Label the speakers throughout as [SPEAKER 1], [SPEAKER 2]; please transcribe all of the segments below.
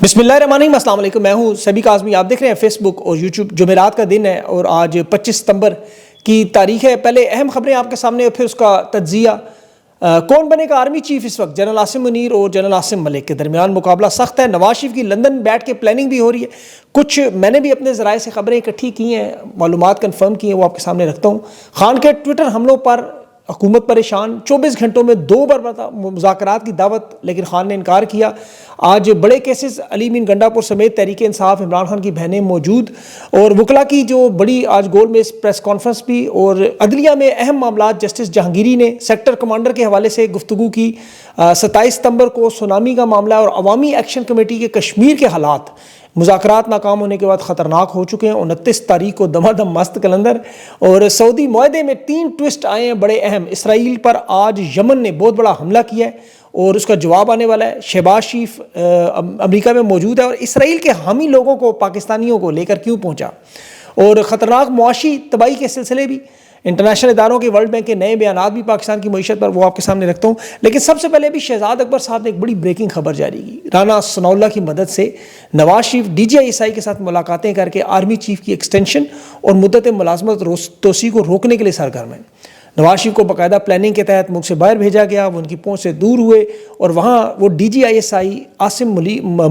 [SPEAKER 1] بسم اللہ الرحمن الرحیم، السلام علیکم۔ میں ہوں سبی کاظمی، آپ دیکھ رہے ہیں فیس بک اور یوٹیوب۔ جمعرات کا دن ہے اور آج 25 ستمبر کی تاریخ ہے۔ پہلے اہم خبریں آپ کے سامنے اور پھر اس کا تجزیہ۔ کون بنے گا آرمی چیف اس وقت؟ جنرل عاصم منیر اور جنرل عاصم ملک کے درمیان مقابلہ سخت ہے۔ نواز شریف کی لندن بیٹھ کے پلاننگ بھی ہو رہی ہے۔ کچھ میں نے بھی اپنے ذرائع سے خبریں اکٹھی کی ہیں، معلومات کنفرم کی ہیں، وہ آپ کے سامنے رکھتا ہوں۔ خان کے ٹویٹر حملوں پر حکومت پریشان، 24 گھنٹوں میں 2 بار مذاکرات کی دعوت، لیکن خان نے انکار کیا۔ آج بڑے کیسز، علی مین گنڈا پور سمیت تحریک انصاف، عمران خان کی بہنیں موجود، اور وکلا کی جو بڑی آج گول میں پریس کانفرنس بھی، اور عدلیہ میں اہم معاملات۔ جسٹس جہانگیری نے سیکٹر کمانڈر کے حوالے سے گفتگو کی۔ 27 ستمبر کو سونامی کا معاملہ اور عوامی ایکشن کمیٹی کے کشمیر کے حالات، مذاکرات ناکام ہونے کے بعد خطرناک ہو چکے ہیں۔ 29 تاریخ کو دما دم مست کلندر، اور سعودی معاہدے میں 3 ٹوسٹ آئے ہیں بڑے اہم۔ اسرائیل پر آج یمن نے بہت بڑا حملہ کیا ہے اور اس کا جواب آنے والا ہے۔ شہباز شریف امریکہ میں موجود ہے، اور اسرائیل کے حامی لوگوں کو، پاکستانیوں کو لے کر کیوں پہنچا، اور خطرناک معاشی تباہی کے سلسلے بھی، انٹرنیشنل اداروں کے، ورلڈ بینک کے نئے بیانات بھی پاکستان کی معیشت پر، وہ آپ کے سامنے رکھتا ہوں۔ لیکن سب سے پہلے بھی شہزاد اکبر صاحب نے ایک بڑی بریکنگ خبر جاری کی۔ رانا ثناء اللہ کی مدد سے نواز شریف DGI کے ساتھ ملاقاتیں کر کے آرمی چیف کی ایکسٹینشن اور مدت ملازمت توسیع کو روکنے کے لیے سرگرم ہیں۔ نواز شریف کو باقاعدہ پلاننگ کے تحت ملک سے باہر بھیجا گیا، وہ ان کی پہنچ سے دور ہوئے، اور وہاں وہ DGI عاصم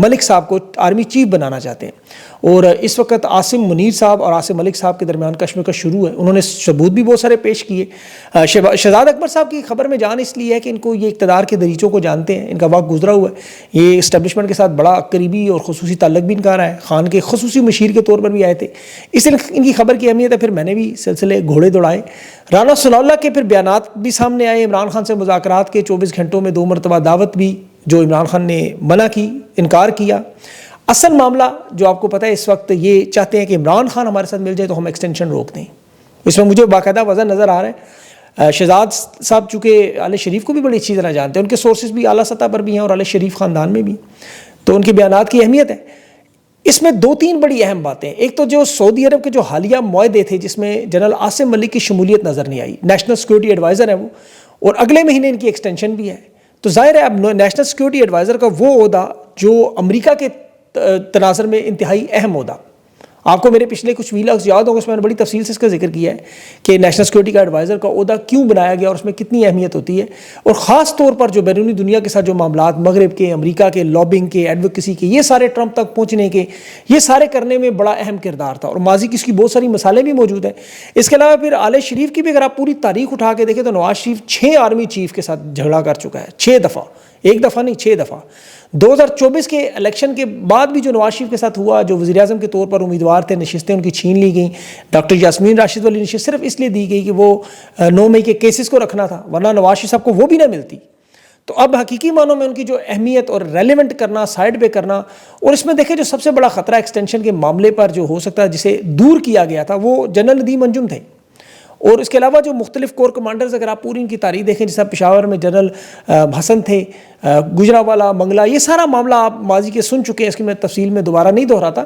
[SPEAKER 1] ملک صاحب کو آرمی چیف بنانا چاہتے ہیں۔ اور اس وقت عاصم منیر صاحب اور عاصم ملک صاحب کے درمیان کشمکش شروع ہے۔ انہوں نے ثبوت بھی بہت سارے پیش کیے۔ شہزاد اکبر صاحب کی خبر میں جان اس لیے ہے کہ ان کو یہ اقتدار کے دریچوں کو جانتے ہیں، ان کا وقت گزرا ہوا ہے، یہ اسٹیبلشمنٹ کے ساتھ بڑا قریبی اور خصوصی تعلق بھی ان کا رہا ہے، خان کے خصوصی مشیر کے طور پر بھی آئے تھے، اس لیے ان کی خبر کی اہمیت ہے۔ پھر میں نے بھی سلسلے گھوڑے دوڑائے۔ رانا ثناء اللہ کے پھر بیانات بھی سامنے آئے۔ عمران خان سے مذاکرات کے 24 گھنٹوں میں 2 مرتبہ دعوت بھی، جو عمران خان نے منع کی، انکار کیا۔ اصل معاملہ جو آپ کو پتہ ہے اس وقت یہ چاہتے ہیں کہ عمران خان ہمارے ساتھ مل جائے تو ہم ایکسٹینشن روک دیں۔ اس میں مجھے باقاعدہ وضع نظر آ رہا ہے۔ شہزاد صاحب چونکہ آل شریف کو بھی بڑی اچھی طرح جانتے ہیں، ان کے سورسز بھی اعلیٰ سطح پر بھی ہیں اور آل شریف خاندان میں بھی، تو ان کے بیانات کی اہمیت ہے۔ اس میں 2-3 بڑی اہم باتیں۔ ایک تو جو سعودی عرب کے جو حالیہ معاہدے تھے جس میں جنرل عاصم ملک کی شمولیت نظر نہیں آئی، نیشنل سیکورٹی ایڈوائزر ہیں وہ، اور اگلے مہینے ان کی ایکسٹینشن بھی ہے، تو ظاہر ہے اب نیشنل سیکورٹی ایڈوائزر کا وہ عہدہ جو امریکہ کے تناظر میں انتہائی اہم عہدہ، آپ کو میرے پچھلے کچھ ویلاگز یاد ہوگا، اس میں نے بڑی تفصیل سے اس کا ذکر کیا ہے کہ نیشنل سیکورٹی کا ایڈوائزر کا عہدہ کیوں بنایا گیا اور اس میں کتنی اہمیت ہوتی ہے، اور خاص طور پر جو بیرونی دنیا کے ساتھ جو معاملات، مغرب کے، امریکہ کے، لابنگ کے، ایڈوکیسی کے، یہ سارے ٹرمپ تک پہنچنے کے، یہ سارے کرنے میں بڑا اہم کردار تھا، اور ماضی کی اس کی بہت ساری مثالیں بھی موجود ہیں۔ اس کے علاوہ پھر آل شریف کی بھی اگر آپ پوری تاریخ اٹھا کے دیکھیں تو نواز شریف 6 آرمی چیف کے ساتھ جھگڑا کر چکا ہے، 6 دفعہ، ایک دفعہ نہیں، 6 دفعہ۔ 2024 کے الیکشن کے بعد بھی جو نواز شریف کے ساتھ ہوا، جو وزیر اعظم کے طور پر امیدوار تھے، نشستیں ان کی چھین لی گئیں۔ ڈاکٹر یاسمین راشد والی نشست صرف اس لیے دی گئی کہ وہ 9 مئی کے کیسز کو رکھنا تھا، ورنہ نواز شریف صاحب کو وہ بھی نہ ملتی۔ تو اب حقیقی معنوں میں ان کی جو اہمیت اور ریلیونٹ کرنا، سائڈ پہ کرنا، اور اس میں دیکھیں جو سب سے بڑا خطرہ ایکسٹینشن کے معاملے پر جو ہو سکتا ہے جسے دور کیا گیا تھا، وہ جنرل ندیم انجم تھے، اور اس کے علاوہ جو مختلف کور کمانڈرز، اگر آپ پوری ان کی تاریخ دیکھیں، جیسا پشاور میں جنرل حسن تھے، گجرانوالہ، منگلا، یہ سارا معاملہ آپ ماضی کے سن چکے ہیں، اس کی میں تفصیل میں دوبارہ نہیں دہراتا۔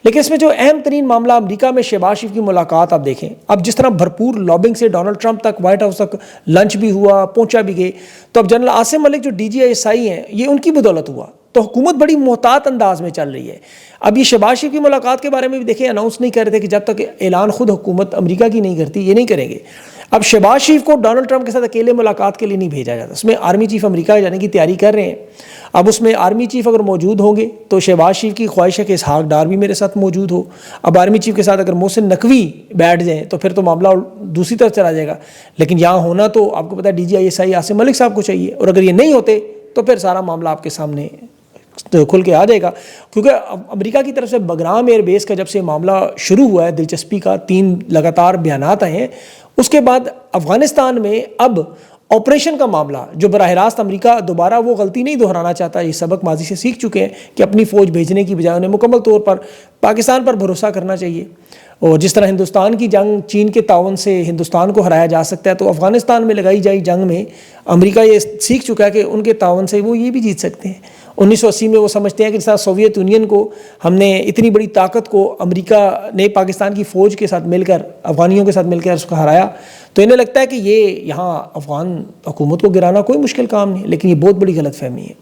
[SPEAKER 1] لیکن اس میں جو اہم ترین معاملہ امریکہ میں شہباز شریف کی ملاقات آپ دیکھیں، اب جس طرح بھرپور لابنگ سے ڈونلڈ ٹرمپ تک، وائٹ ہاؤس تک لنچ بھی ہوا، پہنچا بھی گئے، تو اب جنرل عاصم ملک جو DGI ہیں، یہ ان کی بدولت ہوا، تو حکومت بڑی محتاط انداز میں چل رہی ہے۔ اب یہ شہباز شریف کی ملاقات کے بارے میں بھی دیکھیں، اناؤنس نہیں کر رہے تھے کہ جب تک اعلان خود حکومت امریکہ کی نہیں کرتی یہ نہیں کریں گے۔ اب شہباز شریف کو ڈونلڈ ٹرمپ کے ساتھ اکیلے ملاقات کے لیے نہیں بھیجا جاتا، اس میں آرمی چیف امریکہ جانے کی تیاری کر رہے ہیں۔ اب اس میں آرمی چیف اگر موجود ہوں گے تو شہباز شریف کی خواہش ہے کہ اسحاق ڈار بھی میرے ساتھ موجود ہو۔ اب آرمی چیف کے ساتھ اگر محسن نقوی بیٹھ جائیں تو پھر تو معاملہ دوسری طرف چلا جائے گا، لیکن یہاں ہونا تو آپ کو پتہ ہے DGI عاصم ملک صاحب کو چاہیے، اور اگر یہ نہیں ہوتے تو پھر سارا معاملہ آپ کے سامنے کھل کے آ جائے گا، کیونکہ امریکہ کی طرف سے بگرام ایئر بیس کا جب سے معاملہ شروع ہوا ہے، دلچسپی کا 3 لگاتار بیانات آئے ہیں، اس کے بعد افغانستان میں اب آپریشن کا معاملہ جو براہ راست امریکہ دوبارہ وہ غلطی نہیں دہرانا چاہتا، یہ سبق ماضی سے سیکھ چکے ہیں کہ اپنی فوج بھیجنے کی بجائے انہیں مکمل طور پر پاکستان پر بھروسہ کرنا چاہیے، اور جس طرح ہندوستان کی جنگ چین کے تعاون سے ہندوستان کو ہرایا جا سکتا ہے، تو افغانستان میں لگائی جائی جنگ میں امریکہ یہ سیکھ چکا ہے کہ ان کے تعاون سے وہ یہ بھی جیت سکتے ہیں۔ 1980 میں وہ سمجھتے ہیں کہ جس طرح سوویت یونین کو ہم نے اتنی بڑی طاقت کو امریکہ نے پاکستان کی فوج کے ساتھ مل کر، افغانیوں کے ساتھ مل کر اس کو ہرایا، تو انہیں لگتا ہے کہ یہ یہاں افغان حکومت کو گرانا کوئی مشکل کام نہیں، لیکن یہ بہت بڑی غلط فہمی ہے۔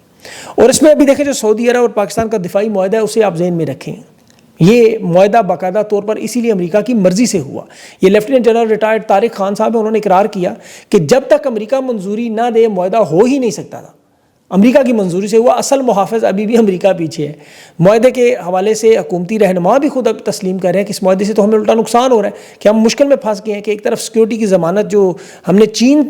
[SPEAKER 1] اور اس میں ابھی دیکھیں جو سعودی عرب اور پاکستان کا دفاعی معاہدہ ہے اسے آپ ذہن میں رکھیں، یہ معاہدہ باقاعدہ طور پر اسی لیے امریکہ کی مرضی سے ہوا. یہ lieutenant general retired Tariq Khan صاحب ہیں، انہوں نے اقرار کیا کہ جب تک امریکہ منظوری نہ دے معاہدہ ہو ہی نہیں سکتا تھا. امریکہ کی منظوری سے ہوا، اصل محافظ ابھی بھی امریکہ پیچھے ہے. معاہدے کے حوالے سے حکومتی رہنما بھی خود اب تسلیم کر رہے ہیں کہ اس معاہدے سے تو ہمیں الٹا نقصان ہو رہا ہے، کہ ہم مشکل میں پھنس گئے ہیں، کہ ایک طرف سیکیورٹی کی ضمانت جو ہم نے چین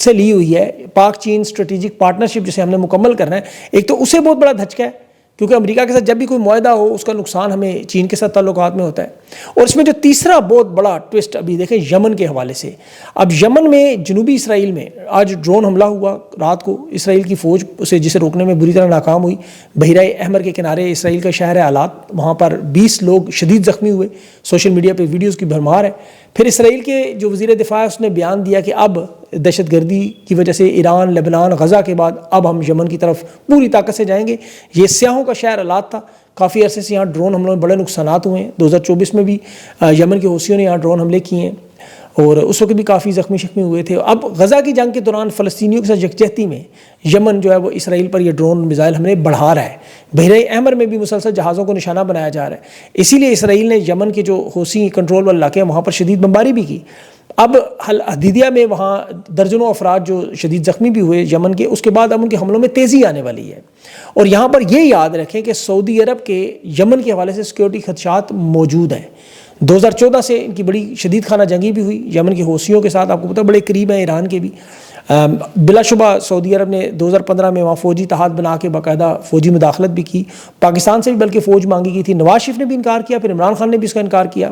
[SPEAKER 1] سے لی ہوئی ہے، پاک چین اسٹریٹجک پارٹنرشپ جسے ہم نے مکمل کرنا ہے، ایک تو اسے بہت بڑا دھچکا ہے کیونکہ امریکہ کے ساتھ جب بھی کوئی معاہدہ ہو اس کا نقصان ہمیں چین کے ساتھ تعلقات میں ہوتا ہے. اور اس میں جو تیسرا بہت بڑا ٹوسٹ ابھی دیکھیں یمن کے حوالے سے. اب یمن میں جنوبی اسرائیل میں آج ڈرون حملہ ہوا رات کو، اسرائیل کی فوج جسے روکنے میں بری طرح ناکام ہوئی. بحیرہ احمر کے کنارے اسرائیل کا شہر ہے آلات، وہاں پر 20 لوگ شدید زخمی ہوئے، سوشل میڈیا پہ ویڈیوز کی بھرمار ہے. پھر اسرائیل کے جو وزیر دفاع ہے اس نے بیان دیا کہ اب دہشت گردی کی وجہ سے ایران، لبنان، غزہ کے بعد اب ہم یمن کی طرف پوری طاقت سے جائیں گے. یہ سیاحوں کا شہر آلات تھا، کافی عرصے سے یہاں ڈرون حملوں میں بڑے نقصانات ہوئے ہیں. 2024 میں بھی یمن کے حوثیوں نے یہاں ڈرون حملے کیے ہیں اور اس وقت بھی کافی زخمی ہوئے تھے. اب غزہ کی جنگ کے دوران فلسطینیوں کے ساتھ یکجہتی میں یمن جو ہے وہ اسرائیل پر یہ ڈرون میزائل حملے بڑھا رہا ہے. بحیرہ احمر میں بھی مسلسل جہازوں کو نشانہ بنایا جا رہا ہے. اسی لیے اسرائیل نے یمن کے جو حوثی کنٹرول والے علاقے ہیں وہاں پر شدید بمباری بھی کی. اب حدیدیہ میں وہاں درجنوں افراد جو شدید زخمی بھی ہوئے یمن کے، اس کے بعد اب ان کے حملوں میں تیزی آنے والی ہے. اور یہاں پر یہ یاد رکھیں کہ سعودی عرب کے یمن کے حوالے سے سیکیورٹی خدشات موجود ہیں. 2014 سے ان کی بڑی شدید خانہ جنگی بھی ہوئی یمن کے حوثیوں کے ساتھ، آپ کو پتہ بڑے قریب ہیں ایران کے بھی. بلا شبہ سعودی عرب نے 2015 میں وہاں فوجی اتحاد بنا کے باقاعدہ فوجی مداخلت بھی کی، پاکستان سے بھی بلکہ فوج مانگی گئی تھی. نواز شریف نے بھی انکار کیا، پھر عمران خان نے بھی اس کا انکار کیا.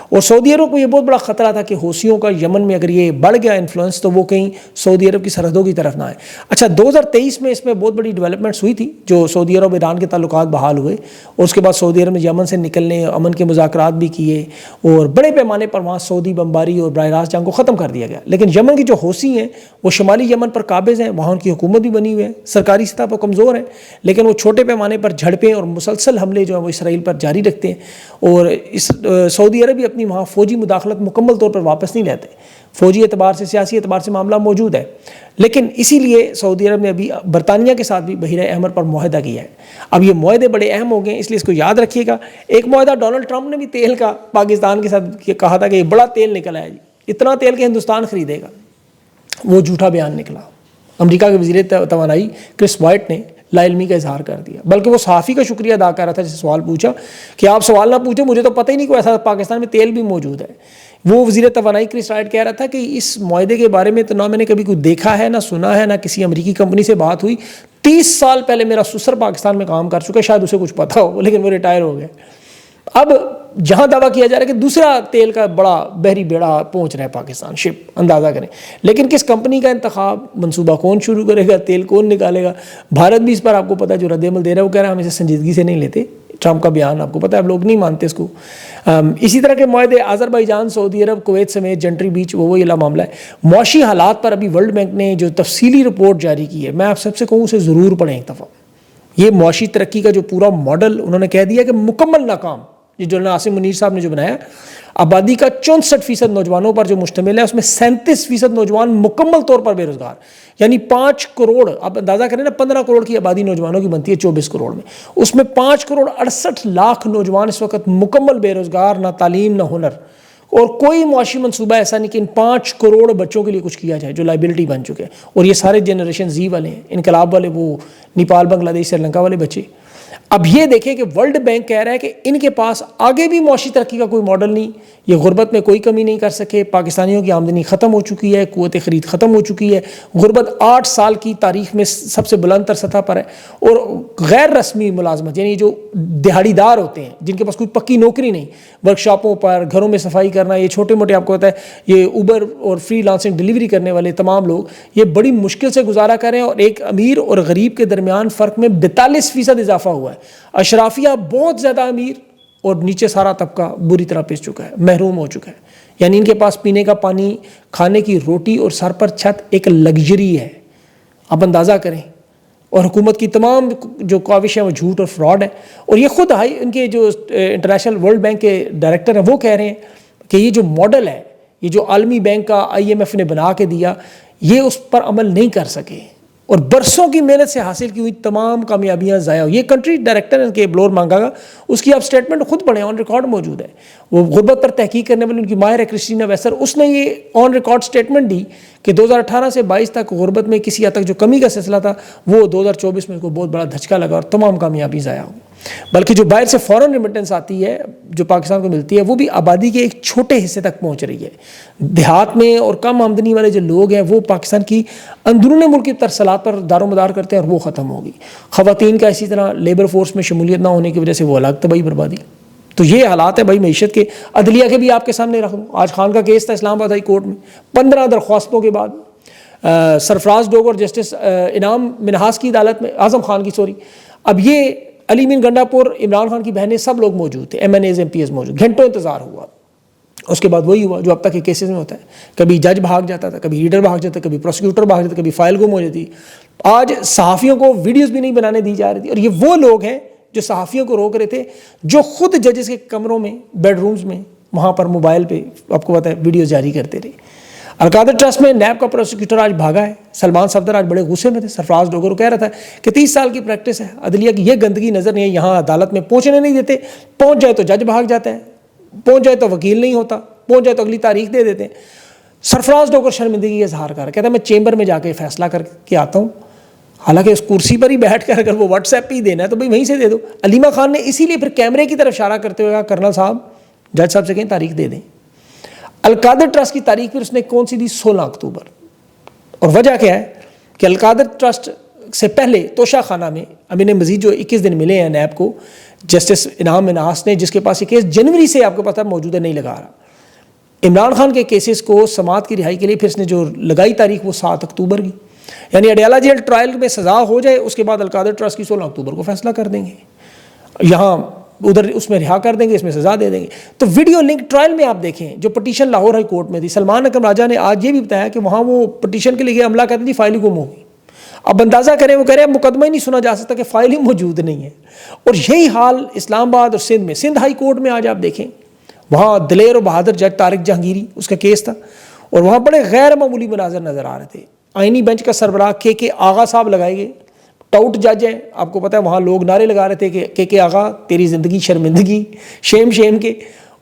[SPEAKER 1] اور سعودی عرب کو یہ بہت بڑا خطرہ تھا کہ حوثیوں کا یمن میں اگر یہ بڑھ گیا انفلوئنس تو وہ کہیں سعودی عرب کی سرحدوں کی طرف نہ آئے. اچھا 2023 میں اس میں بہت بڑی ڈیولپمنٹس ہوئی تھی، جو سعودی عرب ایران کے تعلقات بحال ہوئے اور اس کے بعد سعودی عرب نے یمن سے نکلنے امن کے مذاکرات بھی کیے اور بڑے پیمانے پر وہاں سعودی بمباری اور براہ راست جنگ کو ختم کر دیا گیا. لیکن یمن کی جو حوثی ہیں وہ شمالی یمن پر قابض ہیں، وہاں ان کی حکومت بھی بنی ہوئی ہے، سرکاری سطح پر کمزور ہیں، لیکن وہ چھوٹے پیمانے پر جھڑپیں اور مسلسل حملے جو ہیں وہ اسرائیل پر جاری رکھتے ہیں. اور سعودی عرب بھی اپنی وہاں فوجی مداخلت مکمل طور پر واپس نہیں لیتے. فوجی اعتبار سے، سیاسی اعتبار سے معاملہ موجود ہے، لیکن اسی لیے سعودی عرب نے ابھی برطانیہ کے ساتھ بھی بحیرہ احمر پر معاہدہ کیا ہے. اب یہ معاہدے بڑے اہم ہو گئے ہیں، اس لیے اس کو یاد رکھیے گا. ایک معاہدہ ڈونلڈ ٹرمپ نے بھی تیل کا پاکستان کے ساتھ کہا تھا کہ یہ بڑا تیل نکلا ہے جی، اتنا تیل کہ ہندوستان خریدے گا، وہ جھوٹا بیان نکلا. امریکہ کے وزیر توانائی کرس وائٹ نے لا علمی کا اظہار کر دیا، بلکہ وہ صحافی کا شکریہ ادا کر رہا تھا جسے سوال پوچھا کہ آپ سوال نہ پوچھیں، مجھے تو پتہ ہی نہیں کوئی ایسا پاکستان میں تیل بھی موجود ہے. وہ وزیر توانائی کرس وائٹ کہہ رہا تھا کہ اس معاہدے کے بارے میں تو نہ میں نے کبھی کوئی دیکھا ہے، نہ سنا ہے، نہ کسی امریکی کمپنی سے بات ہوئی. 30 سال پہلے میرا سسر پاکستان میں کام کر چکا ہے، شاید اسے کچھ پتہ ہو لیکن وہ ریٹائر ہو گئے. اب جہاں دعویٰ کیا جا رہا ہے کہ دوسرا تیل کا بڑا بحری بیڑا پہنچ رہا ہے پاکستان، شپ، اندازہ کریں. لیکن کس کمپنی کا انتخاب، منصوبہ کون شروع کرے گا، تیل کون نکالے گا. بھارت بھی اس پر آپ کو پتہ جو رد عمل دے رہا ہے وہ کہہ رہا ہے ہم اسے سنجیدگی سے نہیں لیتے. ٹرمپ کا بیان آپ کو پتہ ہے، اب لوگ نہیں مانتے اس کو. اسی طرح کے معاہدے آذربائیجان، سعودی عرب، کویت سمیت جنٹری بیچ وہی معاملہ ہے. معاشی حالات پر ابھی ورلڈ بینک نے جو تفصیلی رپورٹ جاری کی ہے، میں آپ سب سے کہوں اسے ضرور پڑھیں ایک دفعہ. یہ معاشی ترقی کا جو پورا ماڈل انہوں نے کہہ دیا کہ مکمل ناکام. یہ جو عاصم منیر صاحب نے جو بنایا، آبادی کا 64% نوجوانوں پر جو مشتمل ہے، اس میں 37% نوجوان مکمل طور پر بے روزگار. یعنی 5 کروڑ، آپ اندازہ کریں نا، 15 کروڑ کی آبادی نوجوانوں کی بنتی ہے 24 کروڑ میں، اس میں 5 کروڑ 68 لاکھ نوجوان اس وقت مکمل بے روزگار، نہ تعلیم نہ ہنر. اور کوئی معاشی منصوبہ ایسا نہیں کہ ان 5 کروڑ بچوں کے لیے کچھ کیا جائے جو لائبلٹی بن چکے ہیں. اور یہ سارے جنریشن زی والے ہیں، انقلاب والے، وہ نیپال، بنگلہ دیش، سری لنکا والے بچے. اب یہ دیکھیں کہ ورلڈ بینک کہہ رہا ہے کہ ان کے پاس آگے بھی معاشی ترقی کا کوئی ماڈل نہیں، یہ غربت میں کوئی کمی نہیں کر سکے. پاکستانیوں کی آمدنی ختم ہو چکی ہے، قوت خرید ختم ہو چکی ہے، غربت 8 سال کی تاریخ میں سب سے بلند تر سطح پر ہے. اور غیر رسمی ملازمت، یعنی جو دہاڑی دار ہوتے ہیں جن کے پاس کوئی پکی نوکری نہیں، ورکشاپوں پر، گھروں میں صفائی کرنا، یہ چھوٹے موٹے آپ کو پتہ ہے یہ اوبر اور فری لانسنگ ڈلیوری کرنے والے تمام لوگ یہ بڑی مشکل سے گزارا کریں. اور ایک امیر اور غریب کے درمیان فرق میں 42% اضافہ ہوا ہے. اشرافیہ بہت زیادہ امیر اور نیچے سارا طبقہ بری طرح پس چکا ہے، محروم ہو چکا ہے. یعنی ان کے پاس پینے کا پانی، کھانے کی روٹی اور سر پر چھت ایک لگژری ہے، آپ اندازہ کریں. اور حکومت کی تمام جو کاوش ہے وہ جھوٹ اور فراڈ ہے. اور یہ خود ان کے جو انٹرنیشنل ورلڈ بینک کے ڈائریکٹر ہیں وہ کہہ رہے ہیں کہ یہ جو ماڈل ہے، یہ جو عالمی بینک کا IMF نے بنا کے دیا، یہ اس پر عمل نہیں کر سکے. اور برسوں کی محنت سے حاصل کی ہوئی تمام کامیابیاں ضائع ہو. یہ کنٹری ڈائریکٹر ان کے بلور مانگا گا، اس کی آپ اسٹیٹمنٹ خود پڑھیں، آن ریکارڈ موجود ہے. وہ غربت پر تحقیق کرنے والی ان کی ماہر ہے کرسٹینا ویسر، اس نے یہ آن ریکارڈ اسٹیٹمنٹ دی کہ 2018 سے 22 تک غربت میں کسی حد تک جو کمی کا سلسلہ تھا وہ 2024 میں اس کو بہت بڑا دھچکا لگا اور تمام کامیابی ضائع ہو. بلکہ جو باہر سے فورن ریمیٹنس آتی ہے جو پاکستان کو ملتی ہے وہ بھی آبادی کے ایک چھوٹے حصے تک پہنچ رہی ہے. دیہات میں اور کم آمدنی والے جو لوگ ہیں وہ پاکستان کی اندرون ملک کی ترسلات پر دار و مدار کرتے ہیں اور وہ ختم ہوگی. خواتین کا اسی طرح لیبر فورس میں شمولیت نہ ہونے کی وجہ سے وہ الگ تباہی بربادی. تو یہ حالات ہے بھائی معیشت کے. عدلیہ کے بھی آپ کے سامنے رکھ دوں، آج خان کا کیس تھا اسلام آباد ہائی کورٹ میں، 15 درخواستوں کے بعد سرفراز ڈوگ اور جسٹس انعام منہاس کی عدالت میں، اعظم خان کی سوری، اب یہ علی مین گنڈا پور، عمران خان کی بہنیں، سب لوگ موجود تھے، MNAs MPs موجود. گھنٹوں انتظار ہوا. اس کے بعد وہی ہوا جو اب تک کے کیسز میں ہوتا ہے، کبھی جج بھاگ جاتا تھا، کبھی لیڈر بھاگ جاتا، کبھی پروسیکیوٹر بھاگ جاتا، کبھی فائل گم ہو جاتی. آج صحافیوں کو ویڈیوز بھی نہیں بنانے دی جا رہی تھی، اور یہ وہ لوگ ہیں جو صحافیوں کو روک رہے تھے، جو خود ججز کے کمروں میں، بیڈ رومز میں، وہاں پر موبائل پہ آپ کو پتہ ہے ویڈیوز جاری کرتے رہے. القادر ٹرسٹ میں نیب کا پروسیکیوٹر آج بھاگا ہے. سلمان صفدر آج بڑے غصے میں تھے. سرفراز ڈوگر کہہ رہا تھا کہ 30 سال کی پریکٹس ہے عدلیہ کی، یہ گندگی نظر نہیں ہے، یہاں عدالت میں پہنچنے نہیں دیتے، پہنچ جائے تو جج بھاگ جاتا ہے، پہنچ جائے تو وکیل نہیں ہوتا، پہنچ جائے تو اگلی تاریخ دے دیتے ہیں. سرفراز ڈوگر شرمندگی کا اظہار کر رہا ہے، کہتا ہے میں چیمبر میں جا کے فیصلہ کر کے آتا ہوں. حالانکہ اس کرسی پر ہی بیٹھ کر اگر وہ واٹس ایپ پہ ہی دینا ہے تو بھائی وہیں سے دے دو. علیمہ خان نے اسی لیے پھر کیمرے کی طرف اشارہ کرتے ہوئے کہا کرنل صاحب جج صاحب سے کہیں تاریخ دے دیں. القادر ٹرسٹ کی تاریخ پھر اس نے کون سی دی؟ 16 اکتوبر. اور وجہ کیا ہے کہ القادر ٹرسٹ سے پہلے توشہ خانہ میں اب انہیں مزید جو 21 دن ملے ہیں نیب کو، جسٹس انعام منہاس نے، جس کے پاس یہ کیس جنوری سے آپ کو پتہ موجود ہے، نہیں لگا رہا. عمران خان کے کیسز کو سماعت کی رہائی کے لیے پھر اس نے جو لگائی تاریخ وہ 7 اکتوبر کی، یعنی اڈیالہ جیل ٹرائل میں سزا ہو جائے اس کے بعد القادر ٹرسٹ کی 16 اکتوبر کو فیصلہ کر دیں گے، یہاں ادھر اس میں رہا کر دیں گے، اس میں سزا دے دیں گے. تو ویڈیو لنک ٹرائل میں آپ دیکھیں جو پٹیشن لاہور ہائی کورٹ میں تھی، سلمان اکرم راجہ نے آج یہ بھی بتایا کہ وہاں وہ پٹیشن کے لیے عملہ کہتے تھی فائل گم ہوگی. اب اندازہ کریں، وہ کہہ رہے ہیں مقدمہ ہی نہیں سنا جا سکتا کہ فائل ہی موجود نہیں ہے. اور یہی حال اسلام آباد اور سندھ میں، سندھ ہائی کورٹ میں آج آپ دیکھیں، وہاں دلیر و بہادر جج طارق جہانگیری اس کا کیس تھا، اور وہاں بڑے غیر معمولی مناظر نظر آ رہے تھے. آئینی بینچ کا سربراہ کے آغا صاحب لگائے گئے، ٹاؤٹ جج ہیں، آپ کو پتہ ہے وہاں لوگ نعرے لگا رہے تھے کہ کے آغا تیری زندگی شرمندگی، شیم شیم کے.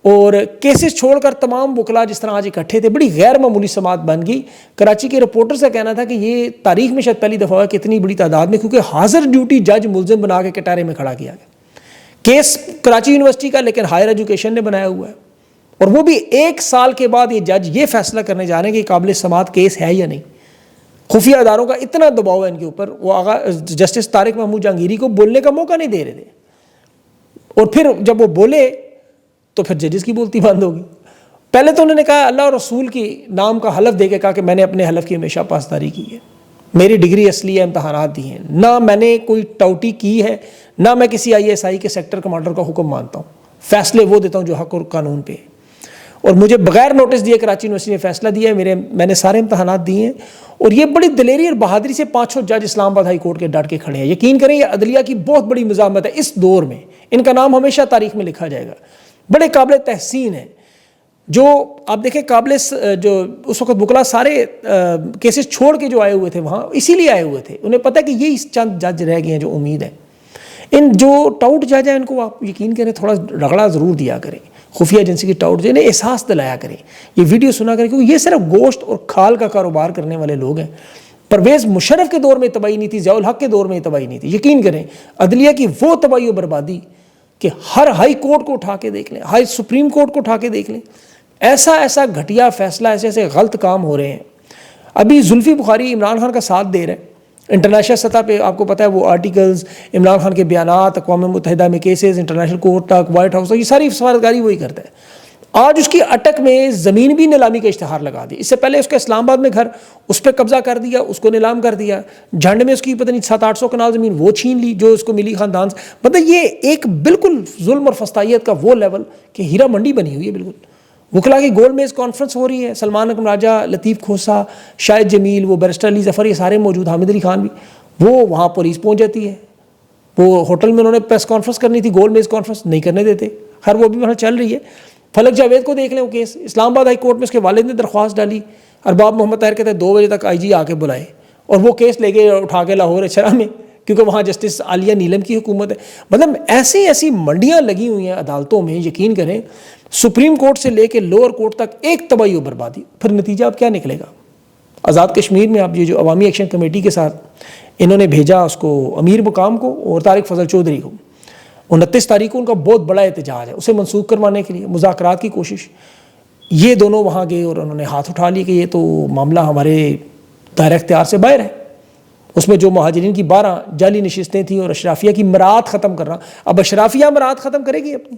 [SPEAKER 1] اور کیسز چھوڑ کر تمام وکلا جس طرح آج اکٹھے تھے، بڑی غیر معمولی سماعت بن گئی. کراچی کے رپورٹر سے کہنا تھا کہ یہ تاریخ میں شاید پہلی دفعہ ہوا کہ اتنی بڑی تعداد میں، کیونکہ حاضر ڈیوٹی جج ملزم بنا کے کٹارے میں کھڑا کیا گیا. کیس کراچی یونیورسٹی کا لیکن ہائر ایجوکیشن نے بنایا ہوا ہے، اور وہ بھی 1 سال کے بعد یہ جج یہ فیصلہ کرنے جا رہے ہیں کہ قابل سماعت کیس ہے یا نہیں. خفیہ اداروں کا اتنا دباؤ ہے ان کے اوپر، وہ آغا جسٹس طارق محمود جہانگیری کو بولنے کا موقع نہیں دے رہے تھے، اور پھر جب وہ بولے تو پھر ججز کی بولتی بند ہوگی. پہلے تو انہوں نے کہا اللہ اور رسول کی نام کا حلف دے کے کہا کہ میں نے اپنے حلف کی ہمیشہ پاسداری کی ہے، میری ڈگری اصلی ہے، امتحانات دی ہیں، نہ میں نے کوئی ٹاؤٹی کی ہے، نہ میں کسی ISI کے سیکٹر کمانڈر کا حکم مانتا ہوں، فیصلے وہ دیتا ہوں جو حق اور قانون پہ، اور مجھے بغیر نوٹس دیے کراچی یونیورسٹی نے فیصلہ دیا ہے، میں نے سارے امتحانات دیے ہیں. اور یہ بڑی دلیری اور بہادری سے 5 جج اسلام آباد ہائی کورٹ کے ڈٹ کے کھڑے ہیں. یقین کریں یہ عدلیہ کی بہت بڑی مزاحمت ہے اس دور میں، ان کا نام ہمیشہ تاریخ میں لکھا جائے گا. بڑے قابل تحسین ہیں جو آپ دیکھیں، قابل جو اس وقت وکلا سارے کیسز چھوڑ کے جو آئے ہوئے تھے وہاں اسی لیے آئے ہوئے تھے، انہیں پتہ ہے کہ یہی چند جج رہ گئے ہیں جو امید ہے. ان جو ٹاؤٹ جج ہیں ان کو آپ یقین کریں تھوڑا رگڑا ضرور دیا کریں، خفیہ ایجنسی کی ٹاؤٹ جو انہیں احساس دلایا کریں، یہ ویڈیو سنا کریں، کیونکہ یہ صرف گوشت اور کھال کا کاروبار کرنے والے لوگ ہیں. پرویز مشرف کے دور میں تباہی نہیں تھی، ضیاء الحق کے دور میں تباہی نہیں تھی. یقین کریں عدلیہ کی وہ تباہی و بربادی کہ ہر ہائی کورٹ کو اٹھا کے دیکھ لیں، ہائی سپریم کورٹ کو اٹھا کے دیکھ لیں، ایسا گھٹیا فیصلہ، ایسے غلط کام ہو رہے ہیں. ابھی زلفی بخاری عمران خان کا ساتھ دے رہے ہیں انٹرنیشنل سطح پہ، آپ کو پتہ ہے وہ آرٹیکلز، عمران خان کے بیانات، اقوام متحدہ میں کیسز، انٹرنیشنل کورٹ تک، وائٹ ہاؤس تک، یہ ساری سفارتکاری وہی کرتا ہے. آج اس کی اٹک میں زمین بھی نیلامی کا اشتہار لگا دی. اس سے پہلے اس کا اسلام آباد میں گھر، اس پہ قبضہ کر دیا، اس کو نیلام کر دیا. جھنڈ میں اس کی پتہ نہیں 700-800 کنال زمین وہ چھین لی جو اس کو ملی خاندان سے. مطلب یہ ایک بالکل ظلم اور فسطائیت کا وہ لیول کہ ہیرا منڈی بنی ہوئی ہے بالکل. وکلا کی گول میز کانفرنس ہو رہی ہے، سلمان اکرم راجہ، لطیف کھوسا، شاہد جمیل، وہ بیرسٹر علی ظفر، یہ سارے موجود، حامد علی خان بھی. وہ وہاں پولیس پہنچ جاتی ہے، وہ ہوٹل میں انہوں نے پریس کانفرنس کرنی تھی، گول میز کانفرنس نہیں کرنے دیتے. خیر وہ بھی وہاں چل رہی ہے. فلک جاوید کو دیکھ لیں، وہ کیس اسلام آباد ہائی کورٹ میں اس کے والد نے درخواست ڈالی، ارباب محمد طاہر کہتے ہیں 2 بجے تک IG آ کے بلائے، اور وہ کیس لے کے اٹھا کے لاہور اچھرا میں، کیونکہ وہاں جسٹس عالیہ نیلم کی حکومت ہے. مطلب ایسی منڈیاں لگی ہوئی ہیں عدالتوں میں، یقین کریں سپریم کورٹ سے لے کے لوور کورٹ تک ایک تباہی و بربادی. پھر نتیجہ اب کیا نکلے گا؟ آزاد کشمیر میں اب یہ جو عوامی ایکشن کمیٹی کے ساتھ انہوں نے بھیجا اس کو امیر مقام کو اور طارق فضل چودھری کو، 29 تاریخ کو ان کا بہت بڑا احتجاج ہے، اسے منسوخ کروانے کے لیے مذاکرات کی کوشش. یہ دونوں وہاں گئے اور انہوں نے ہاتھ اٹھا لیے کہ یہ تو معاملہ ہمارے دائرہ اختیار سے باہر ہے. اس میں جو مہاجرین کی 12 جعلی نشستیں تھیں اور اشرافیہ کی مراعات ختم کرنا، اب اشرافیہ مراعات ختم کرے گی اپنی.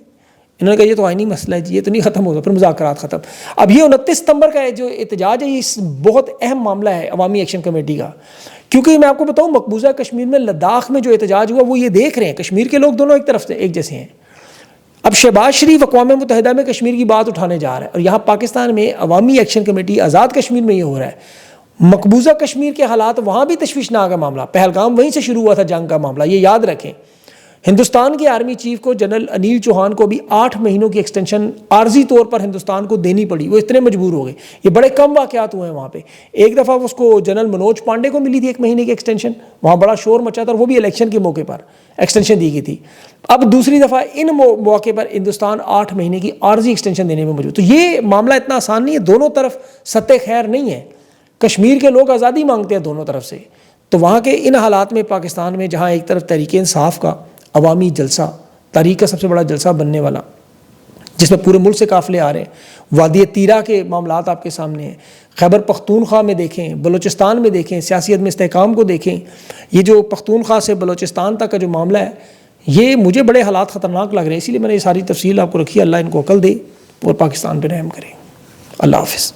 [SPEAKER 1] انہوں نے کہا یہ تو آئینی مسئلہ ہے جی، یہ تو نہیں ختم ہوگا. پھر مذاکرات ختم. اب یہ 29 ستمبر کا جو احتجاج ہے، یہ بہت اہم معاملہ ہے عوامی ایکشن کمیٹی کا، کیونکہ میں آپ کو بتاؤں مقبوضہ کشمیر میں لداخ میں جو احتجاج ہوا وہ یہ دیکھ رہے ہیں، کشمیر کے لوگ دونوں ایک طرف سے ایک جیسے ہیں. اب شہباز شریف اقوام متحدہ میں کشمیر کی بات اٹھانے جا رہا ہے، اور یہاں پاکستان میں عوامی ایکشن کمیٹی آزاد کشمیر میں یہ ہو رہا ہے. مقبوضہ کشمیر کے حالات وہاں بھی تشویشناک ہے معاملہ، پہلگام وہیں سے شروع ہوا تھا جنگ کا معاملہ، یہ یاد رکھیں. ہندوستان کے آرمی چیف کو جنرل انیل چوہان کو بھی 8 مہینوں کی ایکسٹینشن عارضی طور پر ہندوستان کو دینی پڑی، وہ اتنے مجبور ہو گئے. یہ بڑے کم واقعات ہوئے ہیں وہاں پہ. ایک دفعہ اس کو جنرل منوج پانڈے کو ملی تھی 1 مہینے کی ایکسٹینشن، وہاں بڑا شور مچا تھا، اور وہ بھی الیکشن کے موقع پر ایکسٹینشن دی گئی تھی. اب دوسری دفعہ ان موقع پر ہندوستان 8 مہینے کی عارضی ایکسٹینشن دینے میں موجود. تو یہ معاملہ اتنا آسان نہیں ہے، دونوں طرف سطح خیر نہیں ہے. کشمیر کے لوگ آزادی مانگتے ہیں دونوں طرف سے. تو وہاں کے ان حالات میں پاکستان میں جہاں ایک طرف تحریک انصاف کا عوامی جلسہ، تاریخ کا سب سے بڑا جلسہ بننے والا، جس میں پورے ملک سے قافلے آ رہے ہیں، وادی تیرا کے معاملات آپ کے سامنے ہیں، خیبر پختونخوا میں دیکھیں، بلوچستان میں دیکھیں، سیاسی عدم استحکام کو دیکھیں. یہ جو پختونخوا سے بلوچستان تک کا جو معاملہ ہے، یہ مجھے بڑے حالات خطرناک لگ رہے ہیں، اسی لیے میں نے یہ ساری تفصیل آپ کو رکھی. اللہ ان کو عقل دے اور پاکستان پہ رحم کرے. اللہ حافظ.